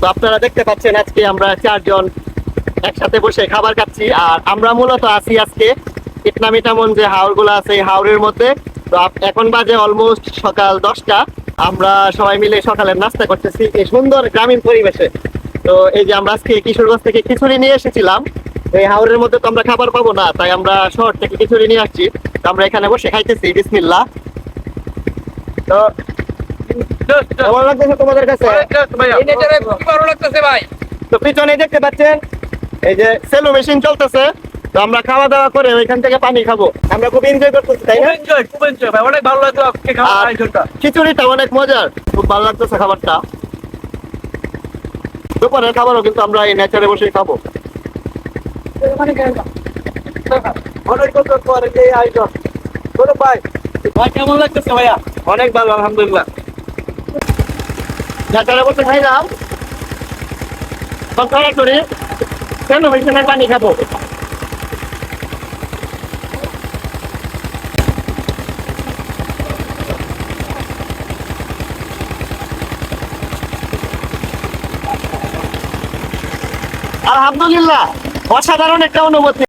তো আপনারা দেখতে পাচ্ছেন আজকে আমরা 4 জন একসাথে বসে খাবার খাচ্ছি। আর আমরা মূলত আছি আজকে ইটনামিটামন যে হাওর গুলো আছে এই হাওরের মধ্যে। তো এখন বাজে অলমোস্ট সকাল 10টা। আমরা সবাই মিলে সকালের নাস্তা করতেছি এই সুন্দর গ্রামীণ পরিবেশে। তো এই যে আমরা আজকে কিশোরগঞ্জ থেকে খিচুড়ি নিয়ে এসেছিলাম। এই হাওরের মধ্যে তো আমরা খাবার পাবো না, তাই আমরা শহর থেকে খিচুড়ি নিয়ে আসছি। তো আমরা এখানে বসে খাইতেছি বিসমিল্লাহ। তো কেমন লাগতেছে তোমাদের কাছে? ভালো লাগতেছে ভাই। তো পিছনে দেখতে পাচ্ছেন এই যে সেলো মেশিন চলতেছে। তো আমরা খাওয়া দাওয়া করে ওইখান থেকে পানি খাবো। আমরা খুব এনজয় করতেছি, তাই না? খুব এনজয় ভাই, অনেক ভালো লাগলো আজকে খাওয়ার আর আয়োজনটা। খিচুড়িটা অনেক মজার, খুব ভালো লাগতেছে খাবারটা। দুপুরের খাবারও কিন্তু আমরা এই নেচারে বসে খাবো। অনেক বছর পরে এই আয়োজন। বলো ভাই, ভাই কেমন লাগতেছে ভাইয়া? অনেক ভালো আলহামদুলিল্লাহ। নেচারে বসে খাইলাম, সরাসরি সেলো মেশিনের পানি খাবো। আলহামদুলিল্লাহ, অসাধারণ একটা অনুভূতি।